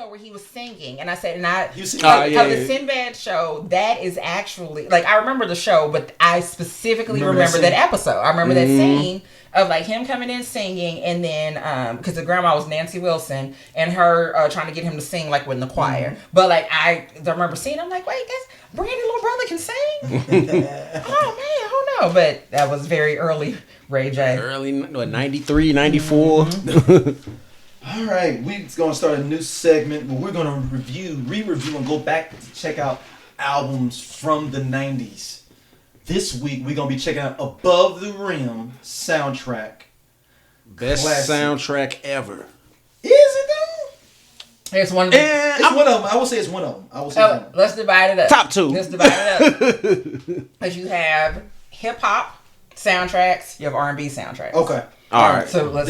episode where he was singing, and I said, and I the Sinbad show. That is actually like I remember the show, but I specifically remember that episode. I remember that scene of like him coming in singing, and then because the grandma was Nancy Wilson, and her trying to get him to sing like with the choir. But like I remember seeing, I'm like, wait, that's Brandy's little brother can sing. Oh man, I don't know, but that was very early Ray J. Early 93, 94. All right, we're going to start a new segment where we're going to re-review, and go back to check out albums from the 90s. This week, we're going to be checking out Above the Rim soundtrack. Best soundtrack ever. Is it though? It's one of them. It's one of them. I will say it's one of them. Let's divide it up. Top two. Let's divide it up. Because you have hip-hop soundtracks, you have R&B soundtracks. Okay. All right, so let's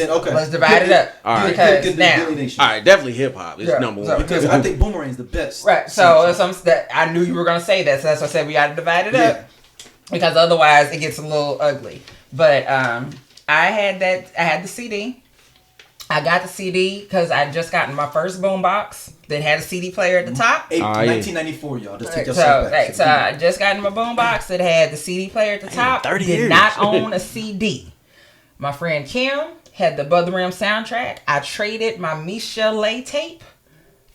divide it up. All right, because now, all right, definitely hip hop is number one because I think Boomerang's the best. Right. So I knew you were gonna say that, so that's why I said we got to divide it up because otherwise it gets a little ugly. But I had the CD. I got the CD because I just gotten my first boombox that had a CD player at the top. 1994, y'all. Just take yourself back. So I just got in my boombox that had the CD player at the top. 30 years. Did not own a CD. My friend Kim had the Above the Rim soundtrack. I traded my Michelle tape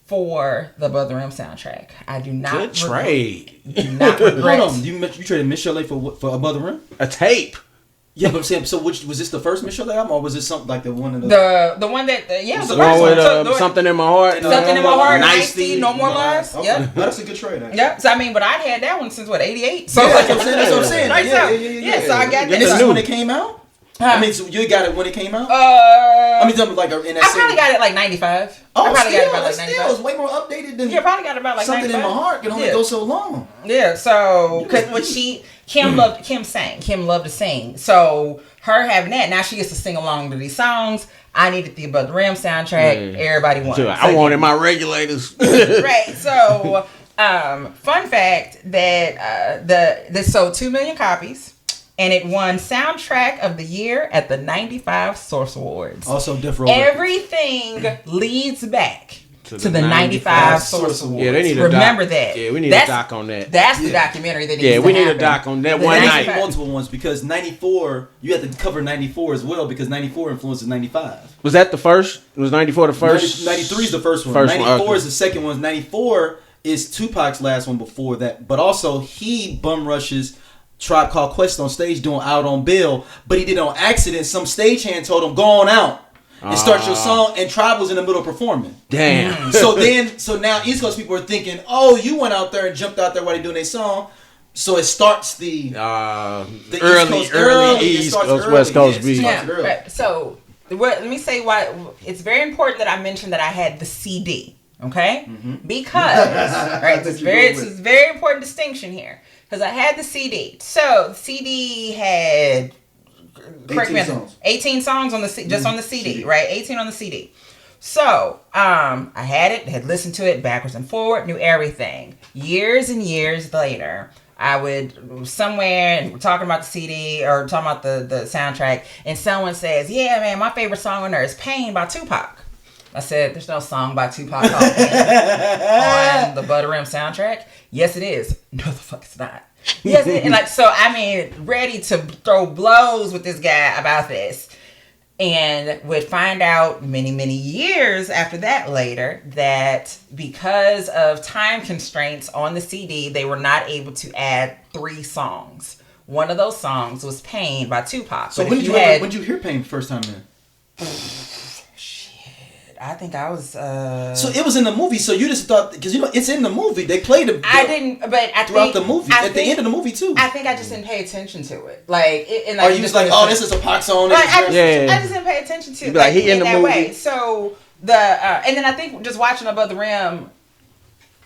for the Above the Rim soundtrack. I do not. Good trade. Do not regret. Hold on, you traded Michelle for Above the Rim? A tape. Yeah, but I'm saying, so was this the first Michelle album, or was it something like the one of the one that the first one with Something in My Heart? Something in My Heart. Nicey. No More Lies. Okay. Yep. That's a good trade. Actually. Yeah. So I mean, but I'd had that one since 88. So that's what I'm saying. Yeah. So I got that. And this is when it came out. I mean, so you got it when it came out? I mean, like in that I probably got it like 95. Oh, I probably got it about like 95. Still, it's way more updated than. Yeah, probably got it about like Something 95. in My Heart can only go so long. Yeah, so because when Kim loved to sing, so her having that, now she gets to sing along to these songs. I needed the Above the Rim soundtrack. Everybody wanted. Sure, I wanted my regulators. Right. So, fun fact that this sold 2 million copies. And it won Soundtrack of the Year at the 95 Source Awards. Also different. Everything leads back to the 95 Source Awards. Yeah, they need Remember that. Yeah, we need a doc on that. That's the documentary that needs to happen. Yeah, we need a doc on that one night. Multiple ones because 94, you have to cover 94 as well because 94 influences 95. Was that the first? Was 94 the first? 93 is the first one. 94 is the second one. 94 is Tupac's last one before that. But also, he bum rushes Tribe Called Quest on stage doing Out on Bill, but he did it on accident. Some stagehand told him, go on out and start your song, and Tribe was in the middle of performing. Damn. So now East Coast people are thinking, oh, you went out there and jumped out there while they doing their song. So it starts the early East Coast, West Coast beat. Right. So let me say why it's very important that I mentioned that I had the CD. Okay, because right, it's a very important distinction here. Because I had the CD. So the CD had 18 songs on the just on the CD, right? 18 on the CD. So I had listened to it backwards and forward, knew everything. Years and years later, I would somewhere and we're talking about the CD or talking about the soundtrack, and someone says, "Yeah, man, my favorite song on there is Pain by Tupac." I said, "There's no song by Tupac called Pain on the Above the Rim soundtrack." Yes, it is. No, the fuck it's not. Yes, and like so. I mean, ready to throw blows with this guy about this, and would find out many years after that later that because of time constraints on the CD, they were not able to add 3 songs. One of those songs was "Pain" by Tupac. So when did you hear "Pain" first time then? I think I was. So it was in the movie. So you just thought because it's in the movie. They played it. I didn't, but I throughout the movie, at the end of the movie too. I think I just didn't pay attention to it. Like, or you just like, oh, this is a Pac song. Like, I just didn't pay attention to it. Like he in the that movie. Way. So and then I think just watching Above the Rim,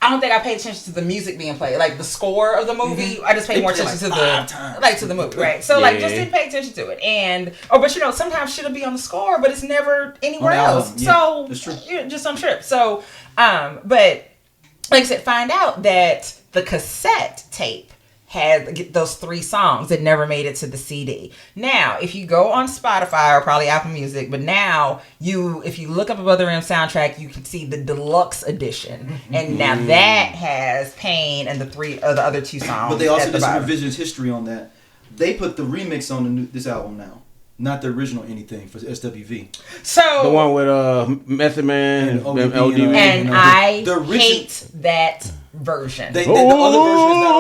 I don't think I paid attention to the music being played, like the score of the movie. I just paid more attention to the movie, right? So like, just didn't pay attention to it, but sometimes shit'll be on the score, but it's never anywhere else. Yeah, so that's true. Just some trip. So, but like I said, find out that the cassette tape had those 3 songs that never made it to the CD. Now, if you go on Spotify or probably Apple Music, but now if you look up Above the Rim soundtrack, you can see the deluxe edition, and now that has Pain and the other 2 songs. But they also did some revisionist history on that. They put the remix on this album now. Not the original anything for SWV. So the one with Method Man and ODB. And I hate that version. The other version is not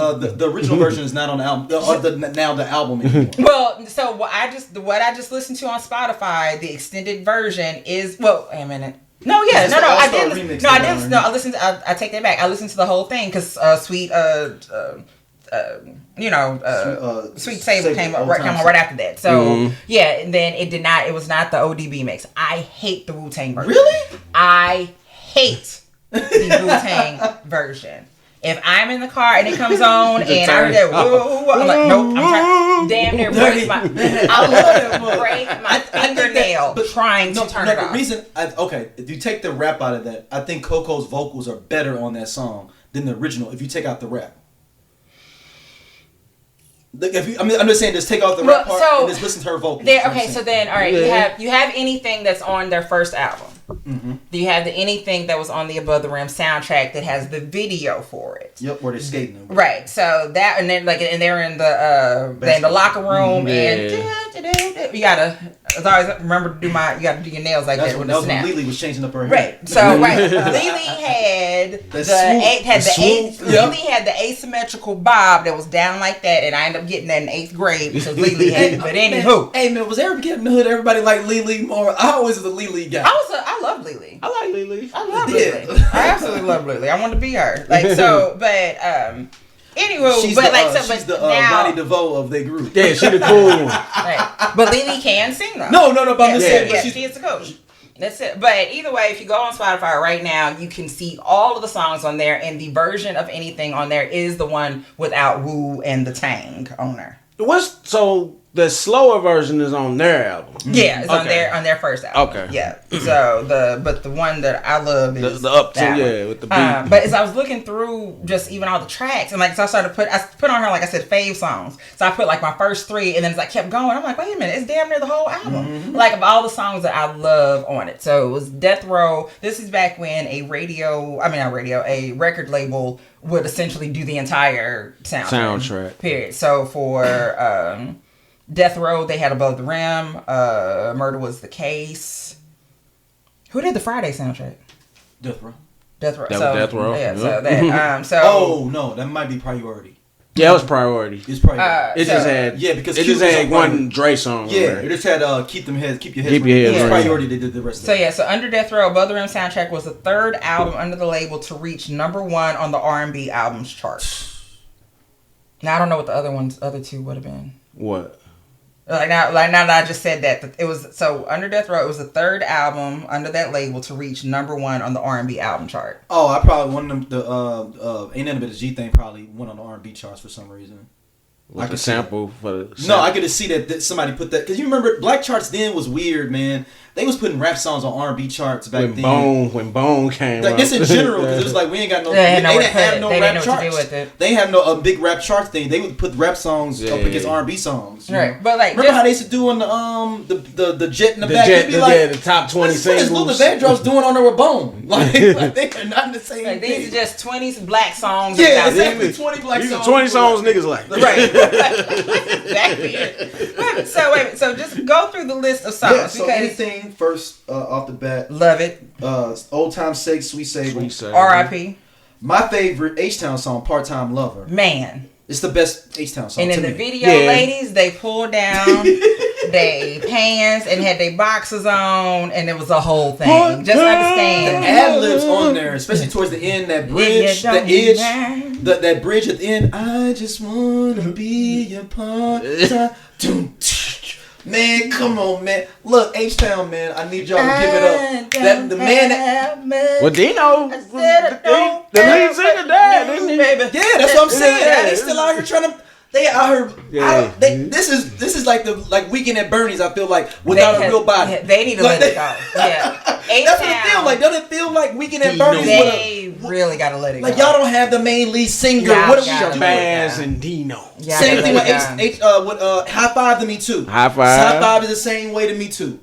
on the original version is not on the album. The album anymore. Well, so what I just listened to on Spotify, the extended version is wait a minute. No, yeah, no, I didn't. No, I didn't. No, I listened. I take that back. I listened to the whole thing because Sweet Sable came on right after that. So yeah, and then it was not the ODB mix. I hate the Wu-Tang version. Really? I hate the Wu-Tang version. If I'm in the car and it comes on and I hear that whoa, I'm like, nope, I'm trying damn near break my fingernail trying to turn it off. The reason if you take the rap out of that, I think Coco's vocals are better on that song than the original if you take out the rap. I'm just saying, just take out the rap part and just listen to her vocals. So then, all right, you have anything that's on their first album. Mm-hmm. Do you have anything that was on the Above the Rim soundtrack that has the video for it? Yep, where they're skating. Right. So that, and then and they're in the locker room, and you gotta. As always, remember to do you gotta do your nails like that. That was when Lily was changing up her hair. Right. So Lily had Lily had the asymmetrical bob that was down like that, and I ended up getting that in 8th grade because Lily had it. But anywho, hey man, was ever getting in the hood? Everybody like Lily more. I always was a Lily guy. I love Lily. I like Lily. I love Lily. I absolutely love Lily. I want to be her. Anyway, she's the Ronnie DeVoe of their group. Yeah, she's the cool one. Right. But Lily can sing though. No, but I'm just saying. She is the coach. That's it. But either way, if you go on Spotify right now, you can see all of the songs on there, and the version of anything on there is the one without Wu and the Tang on there. So the slower version is on their album. Yeah, it's on their first album. Okay. Yeah. So the one that I love is the up to with the beat. But as I was looking through just even all the tracks, and so I put on her, like I said, fave songs. So I put like my first 3, and then it's like kept going. I'm like, wait a minute, it's damn near the whole album. Mm-hmm. Like of all the songs that I love on it. So it was Death Row. This is back when a record label would essentially do the entire soundtrack. Period. So for Death Row, they had Above the Rim. Murder Was the Case. Who did the Friday soundtrack? Death Row. Death Row. Yeah. So that. No, that might be Priority. Yeah, it was Priority. It's Priority. It just had one Dre song. Yeah, it just had Keep Your Heads. It's Priority. They did the rest. So so Under Death Row, Above the Rim soundtrack was the 3rd album under the label to reach #1 on the R&B albums chart. Now I don't know what the other 2 would have been. What? Like now that I just said that it was Under Death Row. It was the 3rd album under that label to reach #1 on the R&B album chart. Oh, I probably one of them. Ain't Nothing But a G Thing probably went on the R&B charts for some reason. Like a sample for the. No, I could see that somebody put that because you remember Black Charts then was weird, man. They was putting rap songs on R&B charts back then. When Bone came out. This in general, because it was like we ain't got no. They didn't have no rap charts. They have no big rap chart thing. They would put rap songs up against R&B songs. Right, but like remember how they used to do on the jet in the back? The top 20 singles. Luther Vandross doing on there with Bone. Like they are not in the same. Like, these are just 20 black songs. Yeah, exactly. 20 black songs. These are 20 songs niggas like. Right. Exactly. So just go through the list of songs. Yeah, so anything first off the bat. Love It. Old Time's Sake, Sweet Sable. R.I.P. My favorite H-Town song, Part-Time Lover. Man. It's the best H-Town song. And in the video, ladies, they pulled down their pants and had their boxers on, and it was a whole thing. Just understand. The ad-libs on there, especially towards the end, that bridge, the edge, that bridge at the end. I just want to be your part-time. Man, come on, man. Look, H-Town, man. I need y'all to give it up. The man. Well, Dino, the lead singer died, didn't he? Yeah, that's what I'm saying. They still out here trying to. They out here. Yeah. This is like Weekend at Bernie's. I feel like without a real body. They need to let it go. Yeah, that's what it feels like. Doesn't it feel like Weekend at Bernie's really gotta let it go. Like y'all don't have the main lead singer. Yeah, What are we doing? Shabazz and Dino. Same thing with High Five to Me Too. High Five. High Five is the same way to Me Too.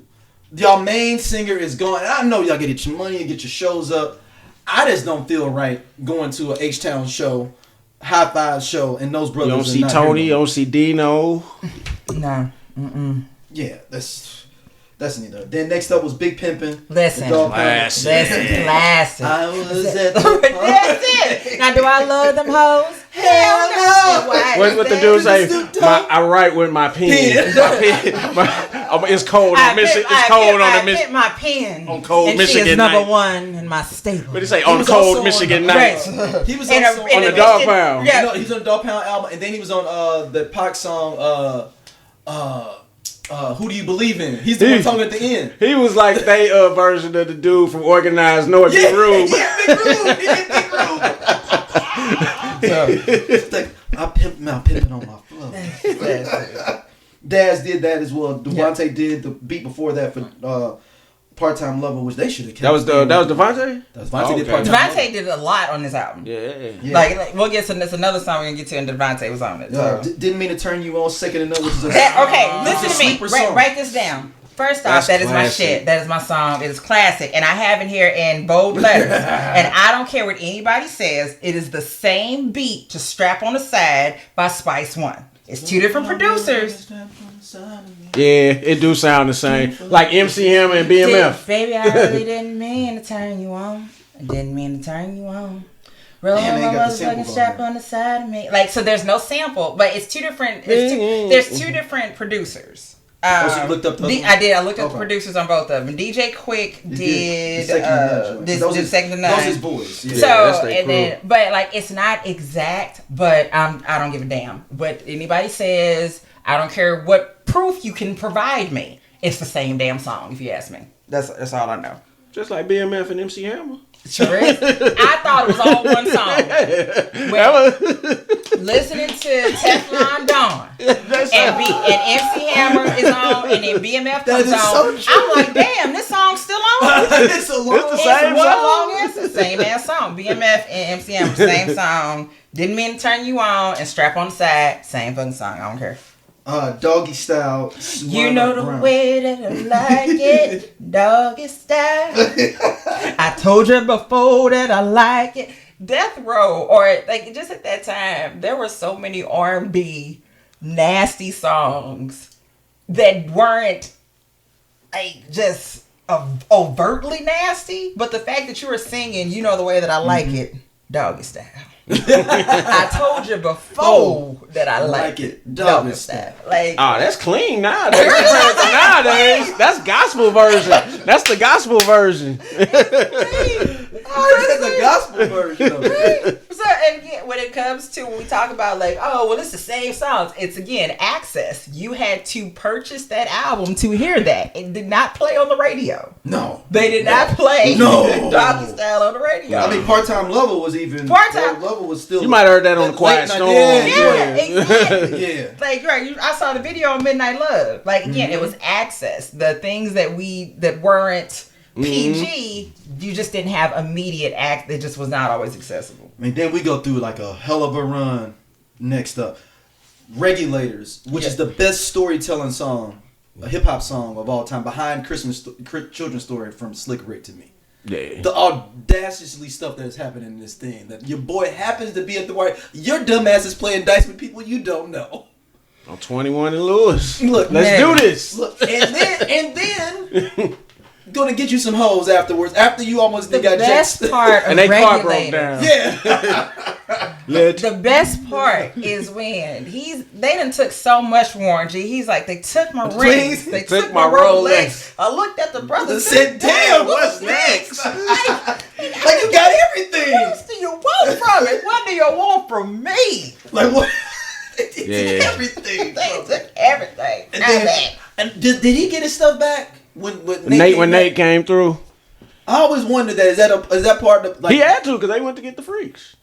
Y'all main singer is gone. I know y'all get your money and get your shows up. I just don't feel right going to a H-Town show, High Five show, and those brothers. You don't see Tony, you don't see Dino. No. Yeah, that's neither. Then next up was Big Pimpin'. Listen, classic. I was at the party. That's it. Now, do I love them hoes? Hell no. What the dude say? I write with my pen. It's cold on Michigan. It's cold on the Michigan. I my pen on cold and Michigan she is night. number one in my state. What did he say? On cold Michigan night. He was also on the Dog Pound. Yeah, he was on the Dog Pound album, and then he was on the Pac song. Who do you believe in? He's the one talking at the end. He was like they version of the dude from Organized North. Big Rube. Yeah, Big Rube. He did Big Rube. It's like I pimping on my flow. Daz did that as well. Devontae did the beat before that for Part-Time Lover, which they should have kept. That was Devontae? Devontae did Part-Time Devontae did a lot on this album. Yeah. Like we'll get to this another song we're gonna get to, and Devontae was on it. So. Didn't mean to turn you on. Second and which is okay, listen to me. Write this down. First off, That's that is classic. my shit. That is my song. It is classic. And I have it here in bold letters. And I don't care what anybody says. It is the same beat to Strap on the Side by Spice One. It's two different producers. Yeah, it do sound the same. Like MC Hammer and BMF. Baby, I really didn't mean to turn you on. I didn't mean to turn you on. Roll my motherfucking strap on the side of me. Like, so there's no sample, but it's two different. There's two different producers. So you looked up those I did. I looked up the producers on both of them. DJ Quick did Second to None. Those his boys. Yeah. So and then, but like it's not exact. But I don't give a damn what anybody says. I don't care what proof you can provide me. It's the same damn song. If you ask me, that's all I know. Just like BMF and MC Hammer. Sure is. I thought it was all one song. Listening to Teflon Dawn and MC Hammer is on, and then BMF comes on. So I'm like, damn, this song's still on. It's the same ass song. BMF and MC Hammer, same song. Didn't mean to turn you on, and Strap on the Side, same fucking song. I don't care. Doggy Style. You know the way that I like it, doggy style. I told you before that I like it. Death Row, or like just at that time, there were so many R&B nasty songs that weren't like just overtly nasty, but the fact that you were singing, you know the way that I like it, doggy style. I told you before that I like it doggy style. Like, that's clean nowadays. Nowadays, that's gospel version. That's the gospel version. That's the gospel version of it. So, and again, when it comes to when we talk about like, oh, well, it's the same songs. It's again access. You had to purchase that album to hear that. It did not play on the radio. No, they did not play Doggy Style on the radio. I mean, Part-Time Lover was even. Part-Time Lover was still. You might have heard that on the Quiet Storm. Yeah, exactly. Yeah. Like right, I saw the video on Midnight Love. Like again, it was access. The things that weren't PG, you just didn't have immediate act. It just was not always accessible. I mean, then we go through like a hell of a run. Next up, Regulators, which is the best storytelling song, a hip hop song of all time, behind Children's Story from Slick Rick to me. Yeah. The audaciously stuff that is happening in this thing. That your boy happens to be at the white. Your dumbass is playing dice with people you don't know. I'm 21 and Lewis. Look, let's do this. Look, and then gonna get you some hoes afterwards. After you almost got the best jacked. part of and they car broke Regulators. down. Yeah. The best part is when they done took so much Warren G. He's like, they took my rings, they took my Rolex. I looked at the brother and said, damn, what's next? Like you got everything. What else do you want from it? What do you want from me? Like what? They took everything. They took everything. And did he get his stuff back when Nate came through? I always wondered that. Is that part of like, he had to because they went to get the freaks.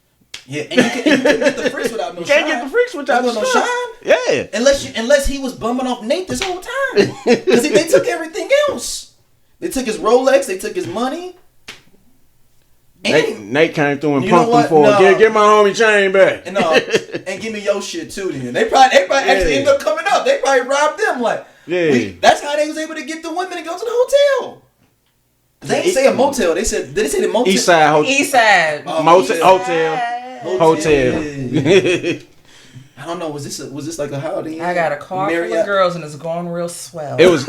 Yeah, and you can't get the freaks without no shine. Can't get the freaks without no shine. Yeah, unless he was bumming off Nate this whole time because they took everything else. They took his Rolex. They took his money. Nate came through and You know punked him for what? get my homie chain back. And give me your shit too. Then they probably actually ended up coming up. They probably robbed them. Like, that's how they was able to get the women and go to the hotel. They didn't say a motel. They said, did they say the motel? East Side Hotel. East Side. Hotel. I don't know. Was this like a holiday? I got a car full of girls and it's going real swell. It was.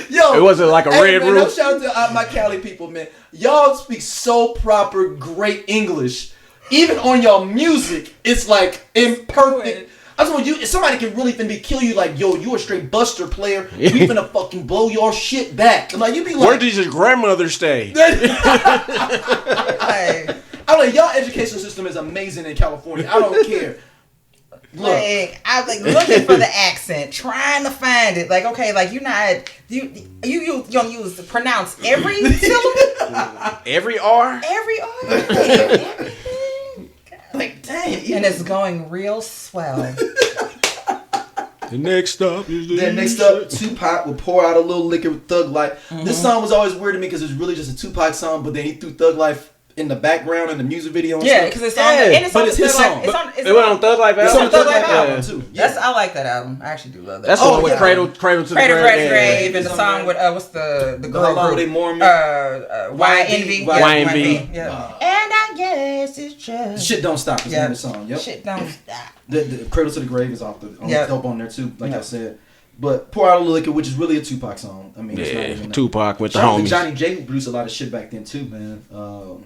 Yo, it wasn't like a red roof. No shout out to my Cali people, man. Y'all speak so proper, great English. Even on y'all music, it's like imperfect. I just want you. Somebody can really finna kill you. Like, yo, you a straight buster player. We finna fucking blow your shit back. Like, you be like, where did your grandmother stay? I'm like, y'all education system is amazing in California. I don't care. Look. Like, I was like looking for the accent, trying to find it. Like, okay, like you don't use pronounce every syllable, every R, everything. Like, dang. And it's going real swell. The next stop is next up, Tupac will pour out a little liquor with Thug Life. Mm-hmm. This song was always weird to me because it's really just a Tupac song, but then he threw Thug Life in the background in the music video. And because it's on. And it's but on it's his song. It went on Thug Life album. It's on the Thug Life album too. Yeah. I like that album. I actually do love that. That's the one with Cradle to the Grave, and the song with what's the girl group? YNV. Yeah. And I guess it's just Shit Don't Stop is in the song. Yep. Shit Don't Stop. The Cradle to the Grave is off the dope on there too. Like I said. But Pour Out a Little Liquor, which is really a Tupac song. I mean, it's not even Tupac with the homies. homies. Johnny J produced a lot of shit back then too, man. Who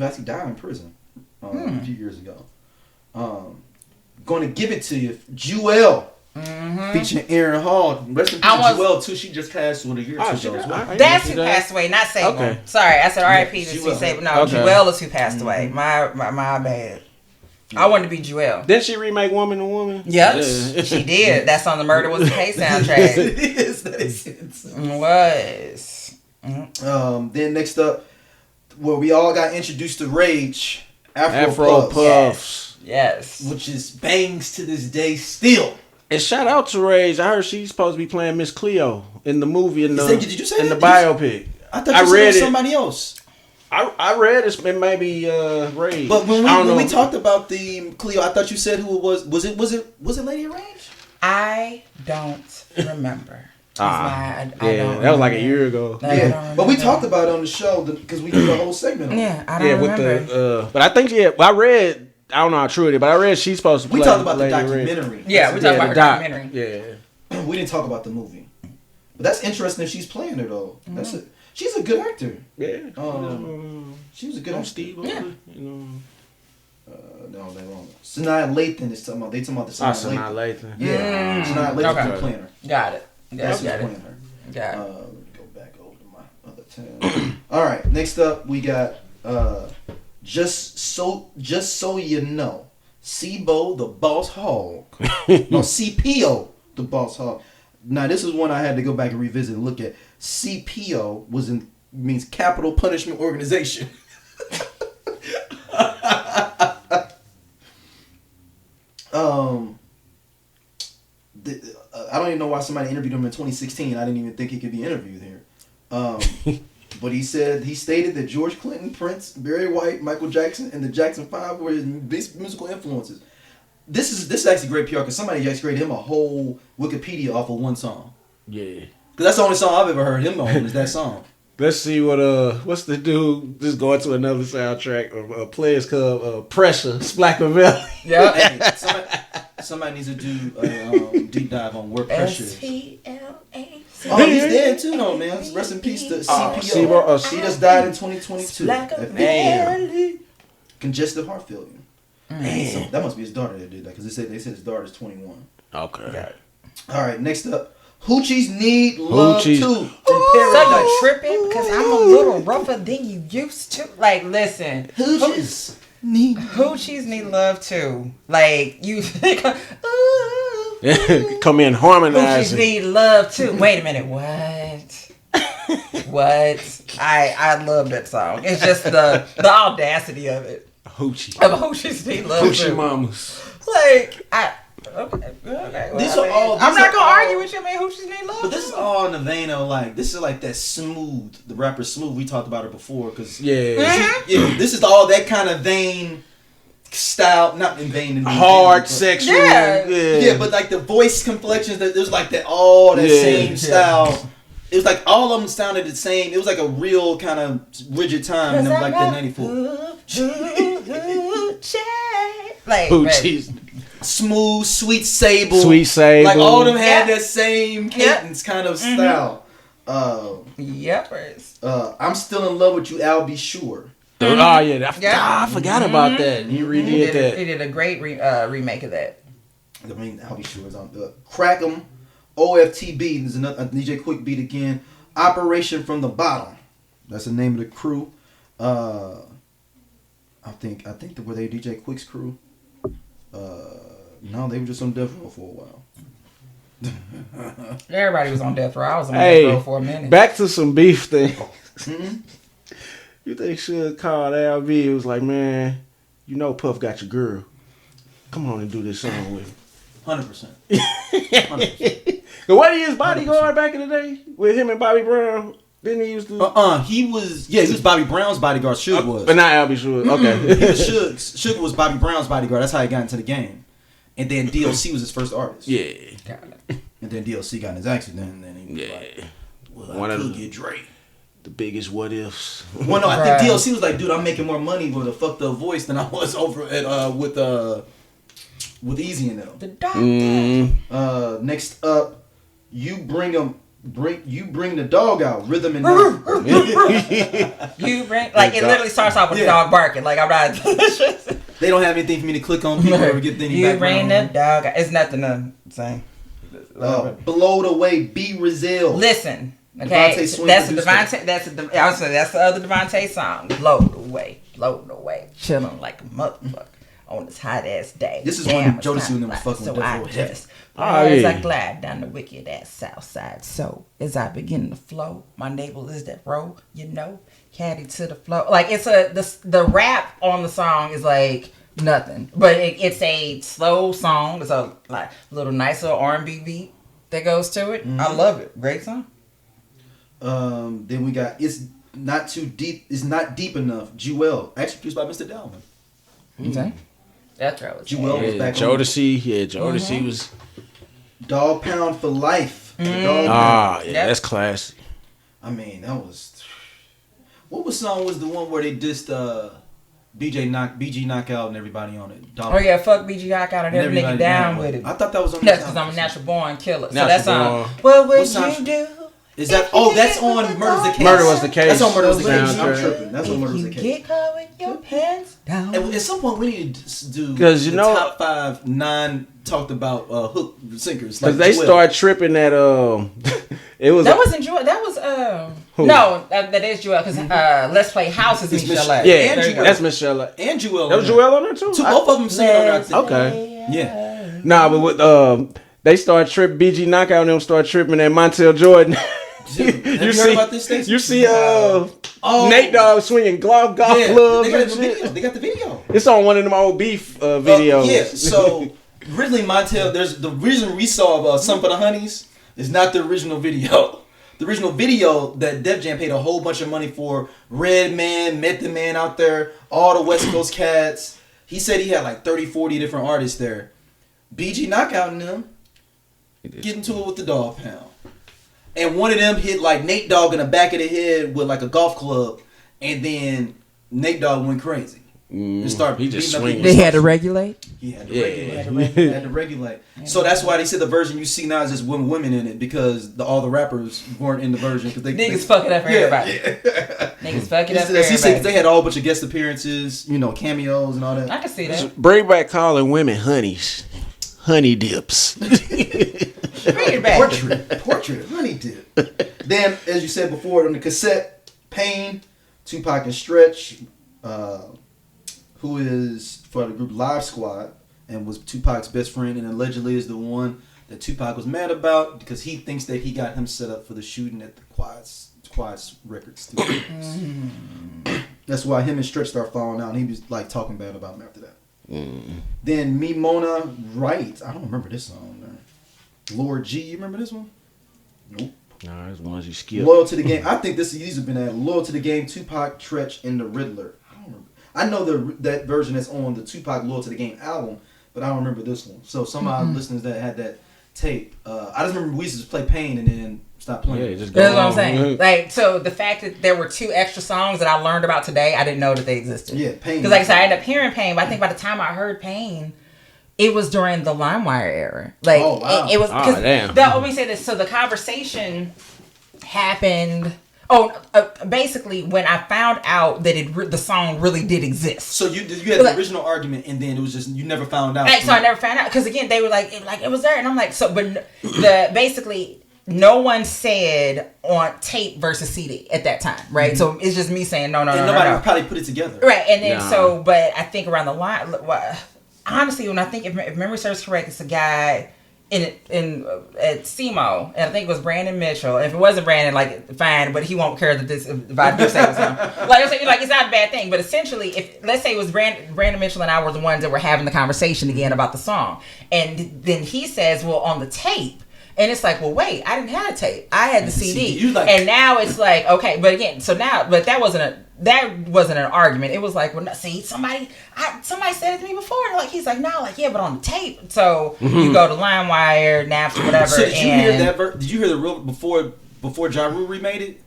actually died in prison a few years ago. Going to Give It to You, Jewel, featuring Aaron Hall. Rest in peace, Jewel too. She just passed a year or two ago. That's who passed away, not Sable. Okay. Sorry, I said R.I.P. to Sable. No, Jewel is who passed away. My bad. I wanted to be Jewel. Didn't she remake Woman to Woman? Yep, she did. That's on the Murder Was the Case soundtrack. It was. Then next up, where we all got introduced to Rage, Afro Puffs. Yes. Which is bangs to this day still. And shout out to Rage. I heard she's supposed to be playing Miss Cleo in the movie in the biopic. I thought you said it was somebody else. I read it maybe Rage. But when we talked about the Cleo, I thought you said who it was. Was it Lady Rage? I don't remember. That was like a year ago. But we talked about it on the show because we did a whole segment on it. I don't remember. But I think I read. I don't know how true it is, but I read she's supposed to play. We talked about Lady the documentary. Rage. Yeah, we talked about her documentary. Yeah. We didn't talk about the movie. But that's interesting if she's playing her though. That's it. She's a good actor. Yeah. She was a good actor. Steve. Yeah. No, they wrong. Sanaa Lathan is talking about. They talking about the Sanaa Lathan. Yeah. Sanaa Lathan playing her. Got it. That's got it. Playing her. Got it. Let me go back over to my other tab. All right. Next up, we got just so you know, Sibo the Boss Hog. No, CPO the Boss Hog. Now this is one I had to go back and revisit and look at. CPO means Capital Punishment Organization. I don't even know why somebody interviewed him in 2016. I didn't even think he could be interviewed here. But he stated that George Clinton, Prince, Barry White, Michael Jackson, and the Jackson 5 were his musical influences. This is actually great PR because somebody actually created him a whole Wikipedia off of one song. Yeah. Because that's the only song I've ever heard him on is that song. Let's see what's the dude just going to another soundtrack of Players Club, Pressure, Splacker Valley. Yeah. Hey, somebody needs to do a deep dive on where Pressure is. SPLA. Oh, he's dead too, though, man. Rest in peace to CPO. He just died in 2022. Congestive heart failure. So that must be his daughter that did that because they said his daughter's 21. Okay. All right, next up. Hoochies need love too. So you tripping because I'm a little rougher than you used to? Like, listen. Hoochies need love too. Like, you come in harmonizing. Hoochies need love too. Wait a minute, what? What? I love that song. It's just the audacity of it. Hoochie. Hoochies need love Hoochie too. mamas. Like, Okay. Well, These are all. I'm not gonna all, argue with you, man. Who she's named Love? But this is all in the vein of like this is like that Smooth, the rapper Smooth. We talked about her before because this is all that kind of vein style, not in vain, hard sexual. Yeah. But like the voice complexions, that there's like that all that same style. It was like all of them sounded the same. It was like a real kind of rigid time in like the '94. Smooth, Sweet Sable, like all of them had that same cadence kind of style. I'm Still in Love with You, I'll Be Sure. Oh yeah, I forgot about that. He redid that. He did a great remake of that. I mean, I'll Be Sure is on Crack 'Em, OFTB. There's another DJ Quick beat again. Operation from the Bottom. That's the name of the crew. I think were they DJ Quick's crew? No, they were just on Death Row for a while. Everybody was on Death Row. I was on Death Row for a minute. Back to some beef things. You think Suge called LB? It was like, man, you know Puff got your girl. Come on and do this song with him. 100%. What he is bodyguard back in the day with him and Bobby Brown? Didn't he used to? He was Bobby Brown's bodyguard. Suge was, but not Albie Suge. Okay, he was Suge's. Suge was Bobby Brown's bodyguard. That's how he got into the game. And then DLC was his first artist. Yeah. And then DLC got in his accident, and then he was like, "Well, I could get Dre." The biggest what ifs. Well, no, I think DLC was like, "Dude, I'm making more money with a fucked up voice than I was over at with Easy and them." The dog. Next up, you bring the dog out. Rhythm and You bring it literally starts off with the dog barking. Like I'm not. They don't have anything for me to click on. People ever get anything. You bring the dog out. It's nothing to say. Blow the way. Be Brazil. Listen. Okay, that's the Devontae. I was saying that's the other Devontae song. Float away, chilling like a motherfucker on this hot ass day. This is when Jodeci and them was fucking with I Death just, as I glide down the wicked ass south side, so as I begin to flow, my neighbor is that row, caddy to the flow. Like it's the rap on the song is like nothing, but it's a slow song. It's a like little nice little R&B beat that goes to it. I love it. Great song. Then we got It's Not Too Deep. It's Not Deep Enough. Jewel, actually produced by Mr. Dalvin. Okay. That's right. Jewel was back. Jodeci. Yeah, Jodeci was. Dog Pound for Life. That's classic. I mean, that was. What song was the one where they dissed BG Knockout and everybody on it? Fuck BG Knockout and every nigga down with it. I thought that was on. That's because I'm a natural born killer. So that's on. What would you do? Is that? That's on Murder Was the Case. Murder Was the Case. That's on Murder Was the Case. I'm tripping. That's on Murder Was the Case. Get caught with your pants down. And at some point we need to do the top 5 non-talked about hook sinkers. Because they start tripping at it was. That wasn't Joel. That was who? No, that is Joel. Because Let's Play House is Michelle. Yeah, that's Michelle and Joel. That was Joel on there too. Both of them singing on that. Okay. Yeah. Nah, but with they start tripping. BG Knockout and them start tripping at Montel Jordan. Dude, have you heard about this, Stacey? You see Nate Dogg swinging golf clubs and shit. They got the video. It's on one of them old beef videos. So Ridley Montel, there's the reason we saw Some for the Honeys is not the original video. The original video that Def Jam paid a whole bunch of money for, Redman, Method Man out there, all the West Coast cats. He said he had like 30, 40 different artists there. BG Knockout and them get into it with the Dog Pound. And one of them hit like Nate Dogg in the back of the head with like a golf club, and then Nate Dogg went crazy. And started he just swinging. They had to regulate. He had to regulate. So that's why they said the version you see now is just women in it because all the rappers weren't in the version because niggas fuck it up for everybody. Niggas fuck it up for everybody. He said they had a whole bunch of guest appearances, cameos and all that. I can see that. Bring back calling women honeys, honey dips. Bring it back. Portrait, honey dip. Then, as you said before, on the cassette, Pain, Tupac and Stretch, who is for the group Live Squad and was Tupac's best friend and allegedly is the one that Tupac was mad about because he thinks that he got him set up for the shooting at the Quads Records studio. That's why him and Stretch start falling out and he was like talking bad about him after that. Then Me Mona Right. I don't remember this song, man. Lord G, you remember this one? Nope. Nah, it's ones you skip. Loyal to the Game. I think these have been at Loyal to the Game, Tupac, Tretch, and the Riddler. I don't remember. I know that version that's on the Tupac Loyal to the Game album, but I don't remember this one. So some of our listeners that had that tape, I just remember we used to play Pain and then stop playing. Yeah, just go That's what I'm on. saying. Like, so the fact that there were 2 extra songs that I learned about today, I didn't know that they existed. Yeah, Pain. Because like I said, I ended up hearing Pain, but I think by the time I heard Pain, it was during the LimeWire era. Like, oh, wow. it was. Damn. Let me say this. So the conversation happened. Basically, when I found out that the song really did exist. So you had the original argument, and then it was just you never found out. Right, so I never found out because again they were like it was there, and I'm like but basically no one said on tape versus CD at that time, right? Mm-hmm. So it's just me saying no. Nobody probably put it together, right? And then but I think around the line, honestly, when I think if memory serves correct, it's a guy. At SEMO, and I think it was Brandon Mitchell. If it wasn't Brandon, like fine, but he won't care that this. If I do say it was him, like it's not a bad thing. But essentially, if let's say it was Brandon Mitchell and I were the ones that were having the conversation again about the song, and then he says, "Well, on the tape." And it's like, well, wait, I didn't have a tape. I had the CD. And now it's like, okay, but again, but that wasn't an argument. It was like, well, see, somebody said it to me before. And like, he's like, no, like, yeah, but on the tape. So you go to LimeWire, Napster, whatever. So did you hear that? Did you hear the real before Ja Rule remade it?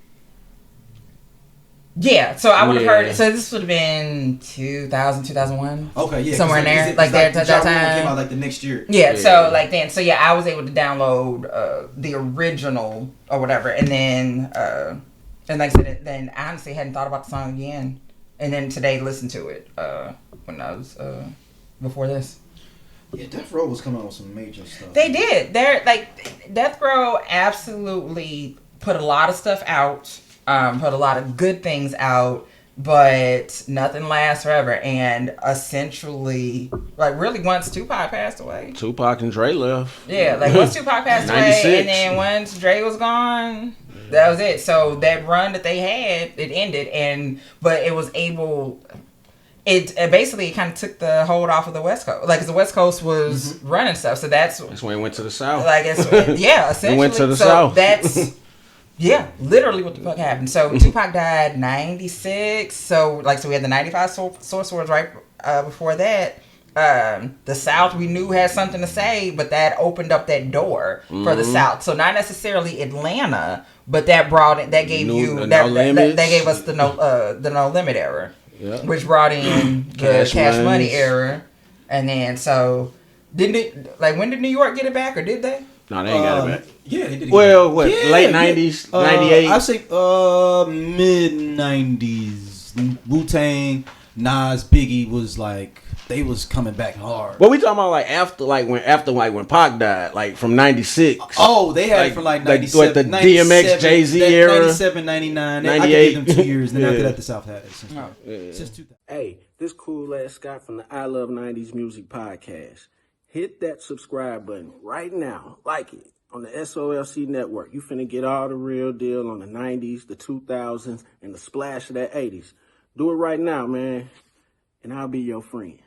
Yeah, so I would have heard it. So this would have been 2000, 2001. Okay, yeah. Somewhere in there. Like there at that time. Came out like the next year. Yeah, so like then. So yeah, I was able to download the original or whatever. And then, and like I said, then I honestly hadn't thought about the song again. And then today listened to it when I was, before this. Yeah, Death Row was coming out with some major stuff. They did. Death Row absolutely put a lot of stuff out. Put a lot of good things out, but nothing lasts forever. And essentially, like really, once Tupac passed away, Tupac and Dre left. Yeah, like once Tupac passed away, and then once Dre was gone, that was it. So that run that they had, it ended, but it was able. It basically kind of took the hold off of the West Coast, like 'cause the West Coast was running stuff. So that's when it went to the South. Like essentially, it went to the South. That's. Yeah, literally what the fuck happened. So Tupac died 96. So we had the 95 Source Wars right before that. The South we knew had something to say, but that opened up that door for the South. So not necessarily Atlanta, but that gave us the No Limit era, which brought in the Cash Money era, and then when did New York get it back, or did they? No, they ain't got it back. Yeah, they did. Well, what? Yeah, late 90s, 98? I say mid 90s. Wu-Tang, Nas, Biggie was like they was coming back hard. What we talking about? Like after when Pac died, like from 96. Oh, they had it from like 97. Like the DMX, Jay-Z era. 97, 99. 98. I gave them 2 years, and then after that, the South had it since 2000. Hey, this cool ass Scott from the I Love 90s Music Podcast. Hit that subscribe button right now. Like it. On the SOLC Network. You finna get all the real deal on the 90s, the 2000s, and the splash of that 80s. Do it right now, man. And I'll be your friend.